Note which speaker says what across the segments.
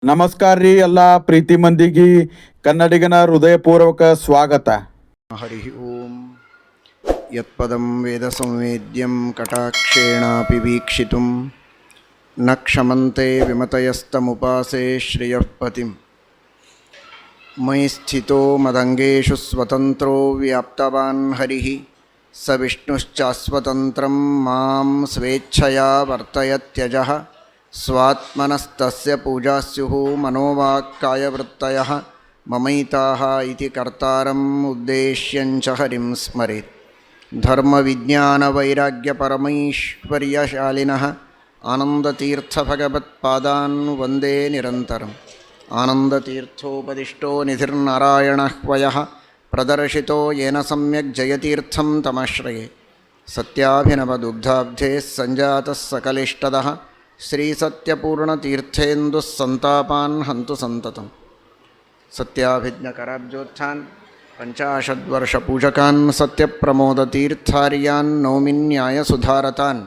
Speaker 1: ನಮಸ್ಕಾರ ರೀ ಎಲ್ಲ ಪ್ರೀತಿ ಮಂದಿಗೆ ಕನ್ನಡಿಗನ ಹೃದಯಪೂರ್ವಕ ಸ್ವಾಗತ.
Speaker 2: ಹರಿ ಓಂ. ಯತ್ಪದಂ ವೇದ ಸಂವೇದ್ಯಂ ಕಟಾಕ್ಷೇಣಾಪಿ ವೀಕ್ಷಿತುಂ ನ ಕ್ಷಮಂತೆ ವಿಮತಯಸ್ತಮುಪಾಸೆ ಶ್ರಿಯಃ ಪತಿಂ. ಮಯಿ ಸ್ಥಿತೋ ಮದಂಗೇಷು ಸ್ವತಂತ್ರೋ ವ್ಯಾಪ್ತವಾನ್ ಹರಿಃ ಸ ವಿಷ್ಣುಶ್ಚಾಸ್ವತಂತ್ರಂ ಮಾಂ ಸ್ವೇಚ್ಛಯಾ ವರ್ತಯತ್ಯಜಃ. ಸ್ವಾತ್ಮನಸ್ತಸ್ಯ ಪೂಜಾಸ್ಯುಃ ಮನೋವಾಕ್ಕಾಯವೃತ್ತಯಃ ಮಮೈತಾಃ ಇತಿ ಕರ್ತಾರಂ ಉದ್ದೇಶ್ಯಂಚ ಹರಿಂ ಸ್ಮರೇತ್. ಧರ್ಮವಿಜ್ಞಾನವೈರಾಗ್ಯಪರಮೈಶ್ವರ್ಯಶಾಲಿನಃ ಆನಂದತೀರ್ಥಭಗವತ್ಪಾದಾನ್ ವಂದೇ ನಿರಂತರಂ. ಆನಂದತೀರ್ಥೋಪದಿಷ್ಟೋ ನಿಧಿರ್ನಾರಾಯಣಃ ವಯಃ ಪ್ರದರ್ಶಿತೋ ಯೇನ ಸಮ್ಯಕ್ ಜಯತೀರ್ಥಂ ತಮಾಶ್ರಯೇ. ಸತ್ಯಾಭಿನವದುಗ್ಧಾಬ್ಧೇ ಸಂಜಾತಃ ಸಕಲಿಷ್ಟದಃ ಶ್ರೀಸತ್ಯಪೂರ್ಣತೀರ್ಥೇಂದು ಸಂತಾಪಾನ್ ಹಂತು ಸಂತತಂ. ಸತ್ಯಾಭಿಜ್ಞಕರಾಬ್ಜೋತ್ಥಾನ್ ಪಂಚಾಶದ್ವರ್ಷಪೂಜಕಾನ್ ಸತ್ಯಪ್ರಮೋದತೀರ್ಥಾರ್ಯಾನ್ ನೌಮಿನ್ಯಾಯ ಸುಧಾರತಾನ್.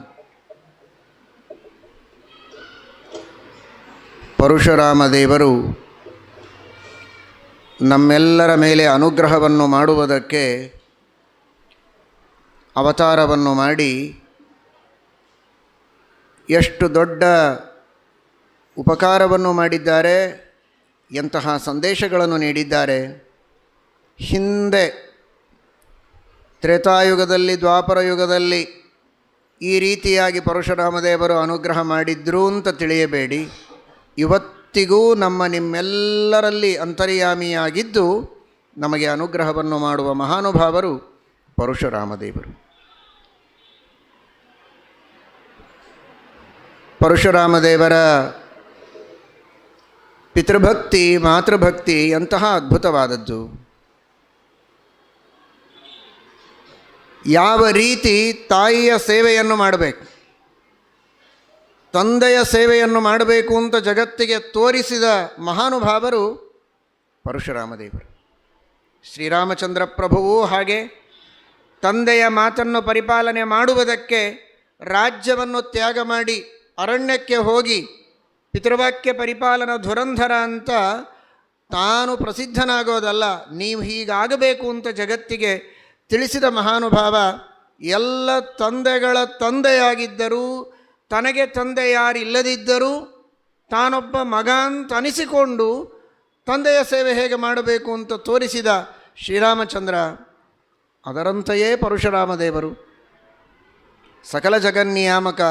Speaker 2: ಪರಶುರಾಮದೇವರು ನಮ್ಮೆಲ್ಲರ ಮೇಲೆ ಅನುಗ್ರಹವನ್ನು ಮಾಡುವುದಕ್ಕೆ ಅವತಾರವನ್ನು ಮಾಡಿ ಎಷ್ಟು ದೊಡ್ಡ ಉಪಕಾರವನ್ನು ಮಾಡಿದ್ದಾರೆ, ಎಂತಹ ಸಂದೇಶಗಳನ್ನು ನೀಡಿದ್ದಾರೆ. ಹಿಂದೆ ತ್ರೇತಾಯುಗದಲ್ಲಿ, ದ್ವಾಪರ ಯುಗದಲ್ಲಿ ಈ ರೀತಿಯಾಗಿ ಪರಶುರಾಮದೇವರು ಅನುಗ್ರಹ ಮಾಡಿದ್ರು ಅಂತ ತಿಳಿಯಬೇಡಿ. ಇವತ್ತಿಗೂ ನಿಮ್ಮೆಲ್ಲರಲ್ಲಿ ಅಂತರ್ಯಾಮಿಯಾಗಿದ್ದು ನಮಗೆ ಅನುಗ್ರಹವನ್ನು ಮಾಡುವ ಮಹಾನುಭಾವರು ಪರಶುರಾಮದೇವರು. ಪರಶುರಾಮದೇವರ ಪಿತೃಭಕ್ತಿ, ಮಾತೃಭಕ್ತಿ ಎಂತಹ ಅದ್ಭುತವಾದದ್ದು. ಯಾವ ರೀತಿ ತಾಯಿಯ ಸೇವೆಯನ್ನು ಮಾಡಬೇಕು, ತಂದೆಯ ಸೇವೆಯನ್ನು ಮಾಡಬೇಕು ಅಂತ ಜಗತ್ತಿಗೆ ತೋರಿಸಿದ ಮಹಾನುಭಾವರು ಪರಶುರಾಮದೇವರು. ಶ್ರೀರಾಮಚಂದ್ರ ಪ್ರಭುವು ಹಾಗೆ ತಂದೆಯ ಮಾತನ್ನು ಪರಿಪಾಲನೆ ಮಾಡುವುದಕ್ಕೆ ರಾಜ್ಯವನ್ನು ತ್ಯಾಗ ಮಾಡಿ ಅರಣ್ಯಕ್ಕೆ ಹೋಗಿ ಪಿತೃವಾಕ್ಯ ಪರಿಪಾಲನ ಧುರಂಧರ ಅಂತ ತಾನು ಪ್ರಸಿದ್ಧನಾಗೋದಲ್ಲ, ನೀವು ಹೀಗಾಗಬೇಕು ಅಂತ ಜಗತ್ತಿಗೆ ತಿಳಿಸಿದ ಮಹಾನುಭಾವ. ಎಲ್ಲ ತಂದೆಗಳ ತಂದೆಯಾಗಿದ್ದರೂ, ತನಗೆ ತಂದೆ ಯಾರಿಲ್ಲದಿದ್ದರೂ ತಾನೊಬ್ಬ ಮಗ ಅಂತ ಅನಿಸಿಕೊಂಡು ತಂದೆಯ ಸೇವೆ ಹೇಗೆ ಮಾಡಬೇಕು ಅಂತ ತೋರಿಸಿದ ಶ್ರೀರಾಮಚಂದ್ರ. ಅದರಂತೆಯೇ ಪರಶುರಾಮದೇವರು ಸಕಲ ಜಗನ್ನಿಯಾಮಕ,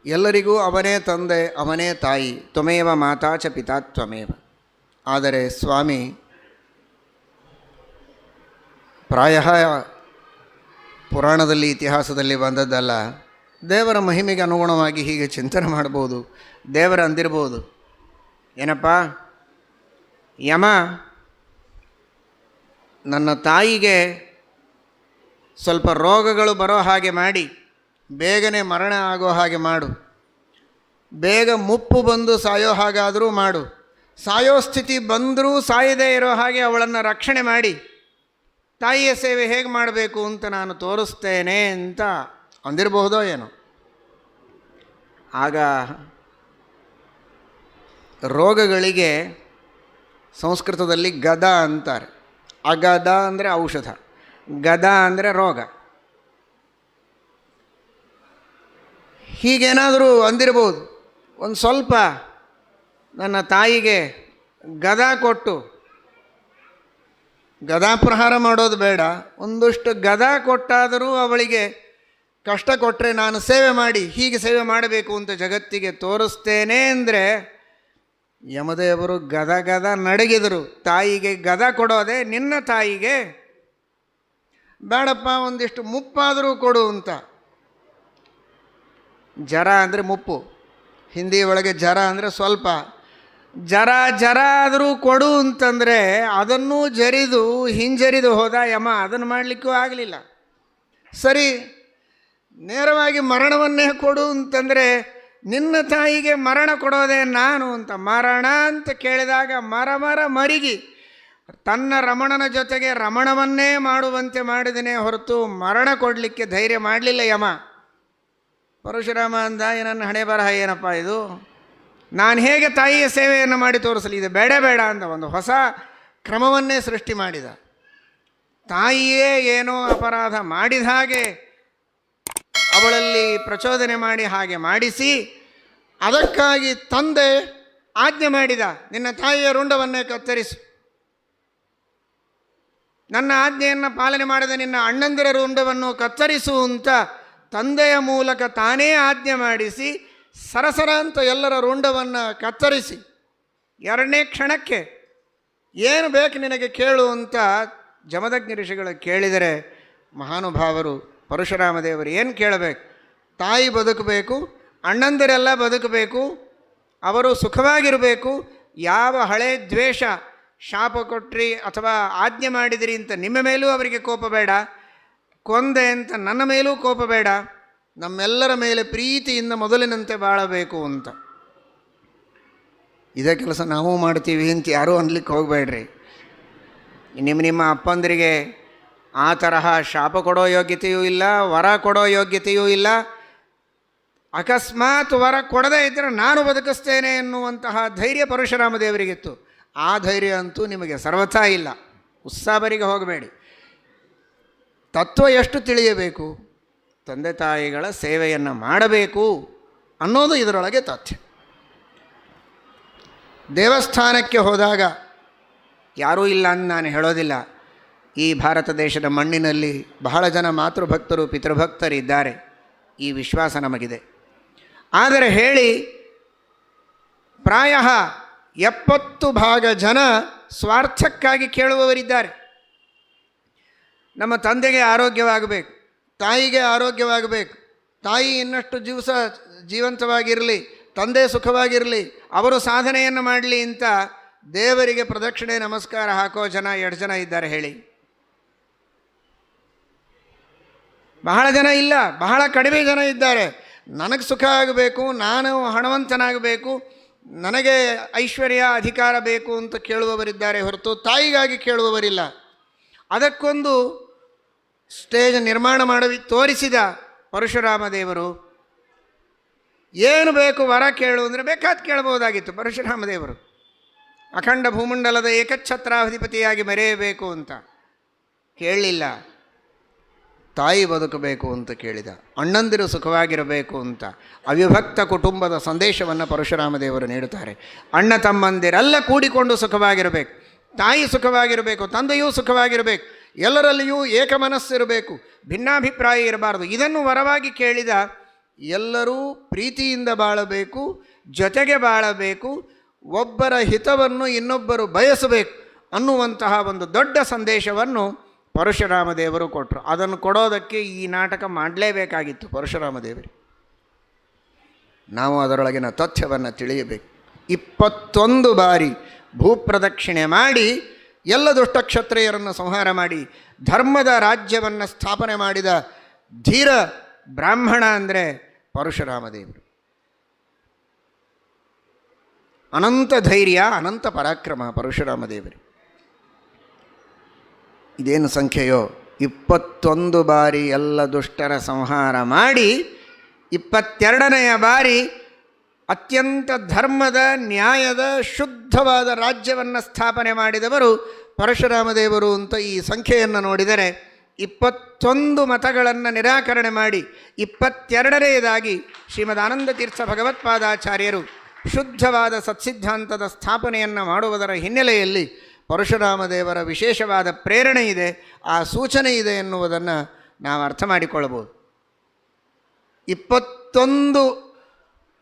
Speaker 2: ಎಲ್ಲರಿಗೂ ಅವನೇ ತಂದೆ, ಅವನೇ ತಾಯಿ. ತ್ವಮೇವ ಮಾತಾ ಚ ಪಿತಾ ತ್ವಮೇವ. ಆದರೆ ಸ್ವಾಮಿ ಪ್ರಾಯ ಪುರಾಣದಲ್ಲಿ, ಇತಿಹಾಸದಲ್ಲಿ ಬಂದದ್ದಲ್ಲ. ದೇವರ ಮಹಿಮೆಗೆ ಅನುಗುಣವಾಗಿ ಹೀಗೆ ಚಿಂತನೆ ಮಾಡ್ಬೋದು. ದೇವರ ಅಂದಿರ್ಬೋದು, ಏನಪ್ಪ ಯಮ, ನನ್ನ ತಾಯಿಗೆ ಸ್ವಲ್ಪ ರೋಗಗಳು ಬರೋ ಹಾಗೆ ಮಾಡಿ, ಬೇಗನೆ ಮರಣ ಆಗೋ ಹಾಗೆ ಮಾಡು, ಬೇಗ ಮುಪ್ಪು ಬಂದು ಸಾಯೋ ಹಾಗಾದರೂ ಮಾಡು, ಸಾಯೋ ಸ್ಥಿತಿ ಬಂದರೂ ಸಾಯದೇ ಇರೋ ಹಾಗೆ ಅವಳನ್ನು ರಕ್ಷಣೆ ಮಾಡಿ ತಾಯಿಯ ಸೇವೆ ಹೇಗೆ ಮಾಡಬೇಕು ಅಂತ ನಾನು ತೋರಿಸ್ತೇನೆ ಅಂತ ಅಂದಿರಬಹುದೋ ಏನೋ. ಆಗ ರೋಗಗಳಿಗೆ ಸಂಸ್ಕೃತದಲ್ಲಿ ಗದ ಅಂತಾರೆ. ಅಗದ ಅಂದರೆ ಔಷಧ, ಗದ ಅಂದರೆ ರೋಗ. ಹೀಗೇನಾದರೂ ಅಂದಿರ್ಬೋದು. ಒಂದು ಸ್ವಲ್ಪ ನನ್ನ ತಾಯಿಗೆ ಗದ ಕೊಟ್ಟು, ಗದಾ ಪ್ರಹಾರ ಮಾಡೋದು ಬೇಡ, ಒಂದಷ್ಟು ಗದ ಕೊಟ್ಟಾದರೂ ಅವಳಿಗೆ ಕಷ್ಟ ಕೊಟ್ಟರೆ ನಾನು ಸೇವೆ ಮಾಡಿ ಹೀಗೆ ಸೇವೆ ಮಾಡಬೇಕು ಅಂತ ಜಗತ್ತಿಗೆ ತೋರಿಸ್ತೇನೆ ಅಂದರೆ ಯಮದೇವರು ಗದ ಗದ ನಡಗಿದರು. ತಾಯಿಗೆ ಗದ ಕೊಡೋದೆ ನಿನ್ನ ತಾಯಿಗೆ, ಬೇಡಪ್ಪ ಒಂದಿಷ್ಟು ಮುಪ್ಪಾದರೂ ಕೊಡು ಅಂತ. ಜರ ಅಂದರೆ ಮುಪ್ಪು, ಹಿಂದಿ ಒಳಗೆ ಜರ ಅಂದರೆ ಸ್ವಲ್ಪ. ಜರ ಆದರೂ ಕೊಡು ಅಂತಂದರೆ ಅದನ್ನೂ ಜರಿದು ಹಿಂಜರಿದು ಹೋದ ಯಮ. ಅದನ್ನು ಮಾಡಲಿಕ್ಕೂ ಆಗಲಿಲ್ಲ. ಸರಿ, ನೇರವಾಗಿ ಮರಣವನ್ನೇ ಕೊಡು ಅಂತಂದರೆ ನಿನ್ನ ತಾಯಿಗೆ ಮರಣ ಕೊಡೋದೇ ನಾನು ಅಂತ. ಮರಣ ಅಂತ ಕೇಳಿದಾಗ ಮರಗಿ ತನ್ನ ರಮಣನ ಜೊತೆಗೆ ರಮಣವನ್ನೇ ಮಾಡುವಂತೆ ಮಾಡಿದನೇ ಹೊರತು ಮರಣ ಕೊಡಲಿಕ್ಕೆ ಧೈರ್ಯ ಮಾಡಲಿಲ್ಲ ಯಮ. ಪರಶುರಾಮ ಅಂದ, ನನ್ನ ಹಣೆ ಬರಹ ಏನಪ್ಪ ಇದು, ನಾನು ಹೇಗೆ ತಾಯಿಯ ಸೇವೆಯನ್ನು ಮಾಡಿ ತೋರಿಸಲಿ, ಇದು ಬೇಡ ಬೇಡ ಅಂತ ಒಂದು ಹೊಸ ಕ್ರಮವನ್ನೇ ಸೃಷ್ಟಿ ಮಾಡಿದ. ತಾಯಿಯೇ ಏನೋ ಅಪರಾಧ ಮಾಡಿದ ಹಾಗೆ ಅವಳಲ್ಲಿ ಪ್ರಚೋದನೆ ಮಾಡಿ ಹಾಗೆ ಮಾಡಿಸಿ, ಅದಕ್ಕಾಗಿ ತಂದೆ ಆಜ್ಞೆ ಮಾಡಿದ, ನಿನ್ನ ತಾಯಿಯ ರುಂಡವನ್ನೇ ಕತ್ತರಿಸು. ನನ್ನ ಆಜ್ಞೆಯನ್ನು ಪಾಲನೆ ಮಾಡಿದ ನಿನ್ನ ಅಣ್ಣಂದಿರ ರುಂಡವನ್ನು ಕತ್ತರಿಸು ಅಂತ ತಂದೆಯ ಮೂಲಕ ತಾನೇ ಆಜ್ಞೆ ಮಾಡಿಸಿ ಸರಸರ ಅಂತ ಎಲ್ಲರ ರುಂಡವನ್ನು ಕತ್ತರಿಸಿ, ಎರಡನೇ ಕ್ಷಣಕ್ಕೆ ಏನು ಬೇಕು ನಿನಗೆ ಕೇಳು ಅಂತ ಜಮದಗ್ನಿ ಋಷಿಗಳು ಕೇಳಿದರೆ, ಮಹಾನುಭಾವರು ಪರಶುರಾಮ ದೇವರು ಏನು ಕೇಳಬೇಕು? ತಾಯಿ ಬದುಕಬೇಕು, ಅಣ್ಣಂದಿರೆಲ್ಲ ಬದುಕಬೇಕು, ಅವರು ಸುಖವಾಗಿರಬೇಕು, ಯಾವ ಹಳೆ ದ್ವೇಷ ಶಾಪ ಕೊಟ್ರಿ ಅಥವಾ ಆಜ್ಞೆ ಮಾಡಿದಿರಿ ಅಂತ ನಿಮ್ಮ ಮೇಲೂ ಅವರಿಗೆ ಕೋಪ ಬೇಡ, ಕೊಂದೆ ಅಂತ ನನ್ನ ಮೇಲೂ ಕೋಪ ಬೇಡ, ನಮ್ಮೆಲ್ಲರ ಮೇಲೆ ಪ್ರೀತಿಯಿಂದ ಮೊದಲಿನಂತೆ ಬಾಳಬೇಕು ಅಂತ. ಇದೇ ಕೆಲಸ ನಾವು ಮಾಡ್ತೀವಿ ಅಂತ ಯಾರೂ ಅನ್ಲಿಕ್ಕೆ ಹೋಗಬೇಡ್ರಿ. ನಿಮ್ಮ ಅಪ್ಪಂದರಿಗೆ ಆ ತರಹ ಶಾಪ ಕೊಡೋ ಯೋಗ್ಯತೆಯೂ ಇಲ್ಲ, ವರ ಕೊಡೋ ಯೋಗ್ಯತೆಯೂ ಇಲ್ಲ. ಅಕಸ್ಮಾತ್ ವರ ಕೊಡದೇ ಇದ್ದರೆ ನಾನು ಬದುಕಿಸ್ತೇನೆ ಎನ್ನುವಂತಹ ಧೈರ್ಯ ಪರಶುರಾಮ ದೇವರಿಗಿತ್ತು. ಆ ಧೈರ್ಯ ಅಂತೂ ನಿಮಗೆ ಸರ್ವಥಾ ಇಲ್ಲ. ಉತ್ಸಾಹರಿಗೆ ಹೋಗಬೇಡಿ. ತತ್ವ ಎಷ್ಟು ತಿಳಿಯಬೇಕು? ತಂದೆ ತಾಯಿಗಳ ಸೇವೆಯನ್ನು ಮಾಡಬೇಕು ಅನ್ನೋದು ಇದರೊಳಗೆ ತಥ್ಯ. ದೇವಸ್ಥಾನಕ್ಕೆ ಹೋದಾಗ ಯಾರೂ ಇಲ್ಲ ಅಂತ ನಾನು ಹೇಳೋದಿಲ್ಲ. ಈ ಭಾರತ ದೇಶದ ಮಣ್ಣಿನಲ್ಲಿ ಬಹಳ ಜನ ಮಾತೃಭಕ್ತರು ಪಿತೃಭಕ್ತರಿದ್ದಾರೆ, ಈ ವಿಶ್ವಾಸ ನಮಗಿದೆ. ಆದರೆ ಹೇಳಿ ಪ್ರಾಯ 70% ಜನ ಸ್ವಾರ್ಥಕ್ಕಾಗಿ ಕೇಳುವವರಿದ್ದಾರೆ. ನಮ್ಮ ತಂದೆಗೆ ಆರೋಗ್ಯವಾಗಬೇಕು, ತಾಯಿಗೆ ಆರೋಗ್ಯವಾಗಬೇಕು, ತಾಯಿ ಇನ್ನಷ್ಟು ಜೀವಂತವಾಗಿರಲಿ, ತಂದೆ ಸುಖವಾಗಿರಲಿ, ಅವರು ಸಾಧನೆಯನ್ನು ಮಾಡಲಿ ಅಂತ ದೇವರಿಗೆ ಪ್ರದಕ್ಷಿಣೆ ನಮಸ್ಕಾರ ಹಾಕೋ ಜನ 2 ಜನ ಇದ್ದಾರೆ ಹೇಳಿ? ಬಹಳ ಜನ ಇಲ್ಲ, ಬಹಳ ಕಡಿಮೆ ಜನ ಇದ್ದಾರೆ. ನನಗೆ ಸುಖ ಆಗಬೇಕು, ನಾನು ಹಣವಂತನಾಗಬೇಕು, ನನಗೆ ಐಶ್ವರ್ಯ ಅಧಿಕಾರ ಬೇಕು ಅಂತ ಕೇಳುವವರಿದ್ದಾರೆ ಹೊರತು ತಾಯಿಗಾಗಿ ಕೇಳುವವರಿಲ್ಲ. ಅದಕ್ಕೊಂದು ಸ್ಟೇಜ್ ನಿರ್ಮಾಣ ಮಾಡಿ ತೋರಿಸಿದ ಪರಶುರಾಮ ದೇವರು. ಏನು ಬೇಕು ವರ ಕೇಳು ಅಂದರೆ ಬೇಕಾದ ಕೇಳಬಹುದಾಗಿತ್ತು. ಪರಶುರಾಮ ದೇವರು ಅಖಂಡ ಭೂಮಂಡಲದ ಏಕಛತ್ರಾಧಿಪತಿಯಾಗಿ ಮೆರೆಯಬೇಕು ಅಂತ ಕೇಳಲಿಲ್ಲ, ತಾಯಿ ಬದುಕಬೇಕು ಅಂತ ಕೇಳಿದ, ಅಣ್ಣಂದಿರು ಸುಖವಾಗಿರಬೇಕು ಅಂತ. ಅವಿಭಕ್ತ ಕುಟುಂಬದ ಸಂದೇಶವನ್ನು ಪರಶುರಾಮ ದೇವರು ನೀಡುತ್ತಾರೆ. ಅಣ್ಣ ತಮ್ಮಂದಿರೆಲ್ಲ ಕೂಡಿಕೊಂಡು ಸುಖವಾಗಿರಬೇಕು, ತಾಯಿ ಸುಖವಾಗಿರಬೇಕು, ತಂದೆಯೂ ಸುಖವಾಗಿರಬೇಕು, ಎಲ್ಲರಲ್ಲಿಯೂ ಏಕಮನಸ್ಸಿರಬೇಕು, ಭಿನ್ನಾಭಿಪ್ರಾಯ ಇರಬಾರದು. ಇದನ್ನು ವರವಾಗಿ ಕೇಳಿದ. ಎಲ್ಲರೂ ಪ್ರೀತಿಯಿಂದ ಬಾಳಬೇಕು, ಜೊತೆಗೆ ಬಾಳಬೇಕು, ಒಬ್ಬರ ಹಿತವನ್ನು ಇನ್ನೊಬ್ಬರು ಬಯಸಬೇಕು ಅನ್ನುವಂತಹ ಒಂದು ದೊಡ್ಡ ಸಂದೇಶವನ್ನು ಪರಶುರಾಮ ದೇವರು ಕೊಟ್ಟರು. ಅದನ್ನು ಕೊಡೋದಕ್ಕೆ ಈ ನಾಟಕ ಮಾಡಲೇಬೇಕಾಗಿತ್ತು ಪರಶುರಾಮ ದೇವರಿಗೆ. ನಾವು ಅದರೊಳಗಿನ ತಥ್ಯವನ್ನು ತಿಳಿಯಬೇಕು. 21 ಬಾರಿ ಭೂಪ್ರದಕ್ಷಿಣೆ ಮಾಡಿ ಎಲ್ಲ ದುಷ್ಟಕ್ಷತ್ರಿಯರನ್ನು ಸಂಹಾರ ಮಾಡಿ ಧರ್ಮದ ರಾಜ್ಯವನ್ನು ಸ್ಥಾಪನೆ ಮಾಡಿದ ಧೀರ ಬ್ರಾಹ್ಮಣ ಅಂದರೆ ಪರಶುರಾಮ ದೇವರು. ಅನಂತ ಧೈರ್ಯ, ಅನಂತ ಪರಾಕ್ರಮ ಪರಶುರಾಮ ದೇವರು. ಇದೇನು ಸಂಖ್ಯೆಯೋ, 21 ಬಾರಿ ಎಲ್ಲ ದುಷ್ಟರ ಸಂಹಾರ ಮಾಡಿ 22ನೆಯ ಬಾರಿ ಅತ್ಯಂತ ಧರ್ಮದ, ನ್ಯಾಯದ, ಶುದ್ಧವಾದ ರಾಜ್ಯವನ್ನು ಸ್ಥಾಪನೆ ಮಾಡಿದವರು ಪರಶುರಾಮ ದೇವರು ಅಂತ ಈ ಸಂಖ್ಯೆಯನ್ನು ನೋಡಿದರೆ 21 ಮತಗಳನ್ನು ನಿರಾಕರಣೆ ಮಾಡಿ 22ನೇದಾಗಿ ಶ್ರೀಮದ್ ಆನಂದ ತೀರ್ಥ ಭಗವತ್ಪಾದಾಚಾರ್ಯರು ಶುದ್ಧವಾದ ಸತ್ಸಿದ್ಧಾಂತದ ಸ್ಥಾಪನೆಯನ್ನು ಮಾಡುವುದರ ಹಿನ್ನೆಲೆಯಲ್ಲಿ ಪರಶುರಾಮ ದೇವರ ವಿಶೇಷವಾದ ಪ್ರೇರಣೆ ಇದೆ, ಆ ಸೂಚನೆ ಇದೆ ಎನ್ನುವುದನ್ನು ನಾವು ಅರ್ಥ ಮಾಡಿಕೊಳ್ಳಬಹುದು. 21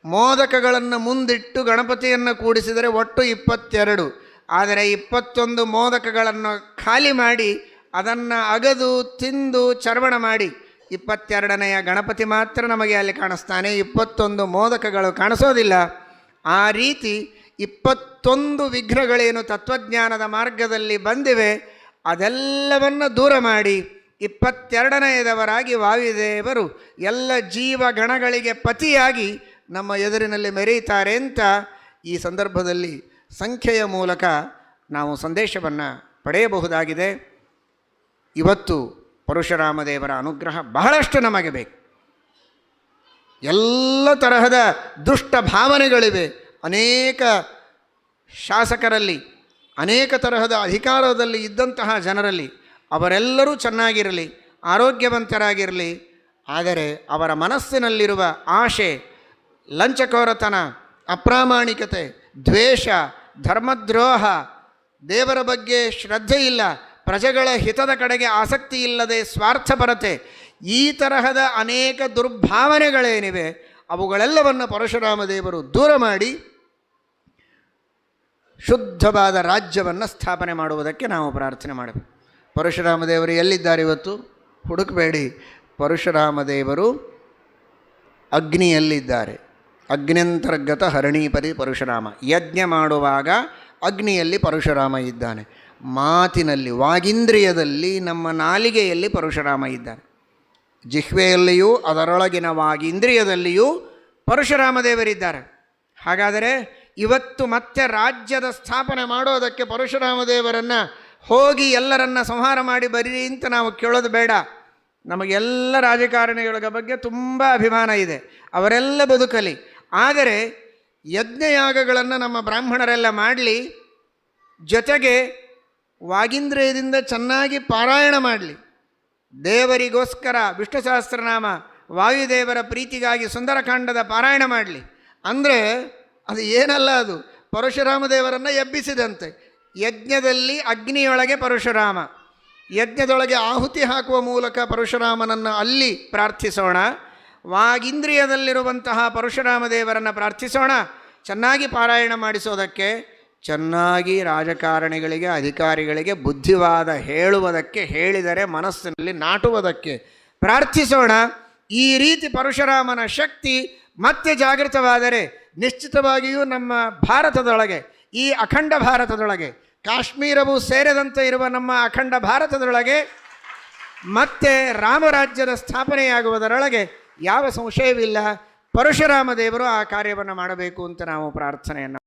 Speaker 2: ಮೋದಕಗಳನ್ನು ಮುಂದಿಟ್ಟು ಗಣಪತಿಯನ್ನು ಕೂಡಿಸಿದರೆ ಒಟ್ಟು 22. ಆದರೆ 21 ಮೋದಕಗಳನ್ನು ಖಾಲಿ ಮಾಡಿ ಅದನ್ನು ಅಗದು ತಿಂದು ಚರ್ವಣ ಮಾಡಿ 22ನೆಯ ಗಣಪತಿ ಮಾತ್ರ ನಮಗೆ ಅಲ್ಲಿ ಕಾಣಿಸ್ತಾನೆ, 21 ಮೋದಕಗಳು ಕಾಣಿಸೋದಿಲ್ಲ. ಆ ರೀತಿ 21 ವಿಘ್ನಗಳೇನು ತತ್ವಜ್ಞಾನದ ಮಾರ್ಗದಲ್ಲಿ ಬಂದಿವೆ ಅದೆಲ್ಲವನ್ನು ದೂರ ಮಾಡಿ 22ನೇದವರಾಗಿ ವಾಯುದೇವರು ಎಲ್ಲ ಜೀವಗಣಗಳಿಗೆ ಪತಿಯಾಗಿ ನಮ್ಮ ಎದುರಿನಲ್ಲಿ ಮೆರೆಯುತ್ತಾರೆ ಅಂತ ಈ ಸಂದರ್ಭದಲ್ಲಿ ಸಂಖ್ಯೆಯ ಮೂಲಕ ನಾವು ಸಂದೇಶವನ್ನು ಪಡೆಯಬಹುದಾಗಿದೆ. ಇವತ್ತು ಪರಶುರಾಮ ದೇವರ ಅನುಗ್ರಹ ಬಹಳಷ್ಟು ನಮಗೆ ಬೇಕು. ಎಲ್ಲ ತರಹದ ದುಷ್ಟ ಭಾವನೆಗಳಿವೆ, ಅನೇಕ ಶಾಸಕರಲ್ಲಿ, ಅನೇಕ ತರಹದ ಅಧಿಕಾರದಲ್ಲಿ ಇದ್ದಂತಹ ಜನರಲ್ಲಿ ಅವರೆಲ್ಲರೂ ಚೆನ್ನಾಗಿರಲಿ, ಆರೋಗ್ಯವಂತರಾಗಿರಲಿ. ಆದರೆ ಅವರ ಮನಸ್ಸಿನಲ್ಲಿರುವ ಆಶೆ, ಲಂಚಕೋರತನ, ಅಪ್ರಾಮಾಣಿಕತೆ, ದ್ವೇಷ, ಧರ್ಮದ್ರೋಹ, ದೇವರ ಬಗ್ಗೆ ಶ್ರದ್ಧೆ ಇಲ್ಲ, ಪ್ರಜೆಗಳ ಹಿತದ ಕಡೆಗೆ ಆಸಕ್ತಿ ಇಲ್ಲದೆ ಸ್ವಾರ್ಥಪರತೆ, ಈ ತರಹದ ಅನೇಕ ದುರ್ಭಾವನೆಗಳೇನಿವೆ ಅವುಗಳೆಲ್ಲವನ್ನು ಪರಶುರಾಮ ದೇವರು ದೂರ ಮಾಡಿ ಶುದ್ಧವಾದ ರಾಜ್ಯವನ್ನು ಸ್ಥಾಪನೆ ಮಾಡುವುದಕ್ಕೆ ನಾವು ಪ್ರಾರ್ಥನೆ ಮಾಡಬೇಕು. ಪರಶುರಾಮ ದೇವರು ಎಲ್ಲಿದ್ದಾರೆ ಇವತ್ತು? ಹುಡುಕಬೇಡಿ. ಪರಶುರಾಮ ದೇವರು ಅಗ್ನಿಯಲ್ಲಿದ್ದಾರೆ. ಅಗ್ನ್ಯಂತರ್ಗತ ಹರಣೀಪತಿ ಪರಶುರಾಮ. ಯಜ್ಞ ಮಾಡುವಾಗ ಅಗ್ನಿಯಲ್ಲಿ ಪರಶುರಾಮ ಇದ್ದಾನೆ. ಮಾತಿನಲ್ಲಿ, ವಾಗೀಂದ್ರಿಯದಲ್ಲಿ, ನಮ್ಮ ನಾಲಿಗೆಯಲ್ಲಿ ಪರಶುರಾಮ ಇದ್ದಾನೆ. ಜಿಹ್ವೆಯಲ್ಲಿಯೂ ಅದರೊಳಗಿನ ವಾಗೀಂದ್ರಿಯದಲ್ಲಿಯೂ ಪರಶುರಾಮ ದೇವರಿದ್ದಾರೆ. ಹಾಗಾದರೆ ಇವತ್ತು ಮತ್ತೆ ರಾಜ್ಯದ ಸ್ಥಾಪನೆ ಮಾಡೋದಕ್ಕೆ ಪರಶುರಾಮ ದೇವರನ್ನು ಹೋಗಿ ಎಲ್ಲರನ್ನ ಸಂಹಾರ ಮಾಡಿ ಬರೀ ಅಂತ ನಾವು ಕೇಳೋದು ಬೇಡ. ನಮಗೆಲ್ಲ ರಾಜಕಾರಣಿಗಳ ಬಗ್ಗೆ ತುಂಬ ಅಭಿಮಾನ ಇದೆ, ಅವರೆಲ್ಲ ಬದುಕಲಿ. ಆದರೆ ಯಜ್ಞಯಾಗಗಳನ್ನು ನಮ್ಮ ಬ್ರಾಹ್ಮಣರೆಲ್ಲ ಮಾಡಲಿ, ಜೊತೆಗೆ ವಾಗೀಂದ್ರಿಯದಿಂದ ಚೆನ್ನಾಗಿ ಪಾರಾಯಣ ಮಾಡಲಿ. ದೇವರಿಗೋಸ್ಕರ ವಿಷ್ಣು ಸಹಸ್ರನಾಮ, ವಾಯುದೇವರ ಪ್ರೀತಿಗಾಗಿ ಸುಂದರಕಾಂಡದ ಪಾರಾಯಣ ಮಾಡಲಿ. ಅಂದರೆ ಅದು ಏನಲ್ಲ, ಅದು ಪರಶುರಾಮ ದೇವರನ್ನು ಎಬ್ಬಿಸಿದಂತೆ. ಯಜ್ಞದಲ್ಲಿ ಅಗ್ನಿಯೊಳಗೆ ಪರಶುರಾಮ, ಯಜ್ಞದೊಳಗೆ ಆಹುತಿ ಹಾಕುವ ಮೂಲಕ ಪರಶುರಾಮನನ್ನು ಅಲ್ಲಿ ಪ್ರಾರ್ಥಿಸೋಣ. ವಾಗೀಂದ್ರಿಯದಲ್ಲಿರುವಂತಹ ಪರಶುರಾಮ ದೇವರನ್ನು ಪ್ರಾರ್ಥಿಸೋಣ. ಚೆನ್ನಾಗಿ ಪಾರಾಯಣ ಮಾಡಿಸೋದಕ್ಕೆ, ಚೆನ್ನಾಗಿ ರಾಜಕಾರಣಿಗಳಿಗೆ, ಅಧಿಕಾರಿಗಳಿಗೆ ಬುದ್ಧಿವಾದ ಹೇಳುವುದಕ್ಕೆ, ಹೇಳಿದರೆ ಮನಸ್ಸಿನಲ್ಲಿ ನಾಟುವುದಕ್ಕೆ ಪ್ರಾರ್ಥಿಸೋಣ. ಈ ರೀತಿ ಪರಶುರಾಮನ ಶಕ್ತಿ ಮತ್ತೆ ಜಾಗೃತವಾದರೆ ನಿಶ್ಚಿತವಾಗಿಯೂ ನಮ್ಮ ಭಾರತದೊಳಗೆ, ಈ ಅಖಂಡ ಭಾರತದೊಳಗೆ, ಕಾಶ್ಮೀರವು ಸೇರಿದಂತೆ ಇರುವ ನಮ್ಮ ಅಖಂಡ ಭಾರತದೊಳಗೆ ಮತ್ತೆ ರಾಮರಾಜ್ಯದ ಸ್ಥಾಪನೆಯಾಗುವುದರೊಳಗೆ ಯಾವ ಸಂಶಯವಿಲ್ಲ. ಪರಶುರಾಮ ದೇವರು ಆ ಕಾರ್ಯವನ್ನು ಮಾಡಬೇಕು ಅಂತ ನಾವು ಪ್ರಾರ್ಥನೆಯನ್ನು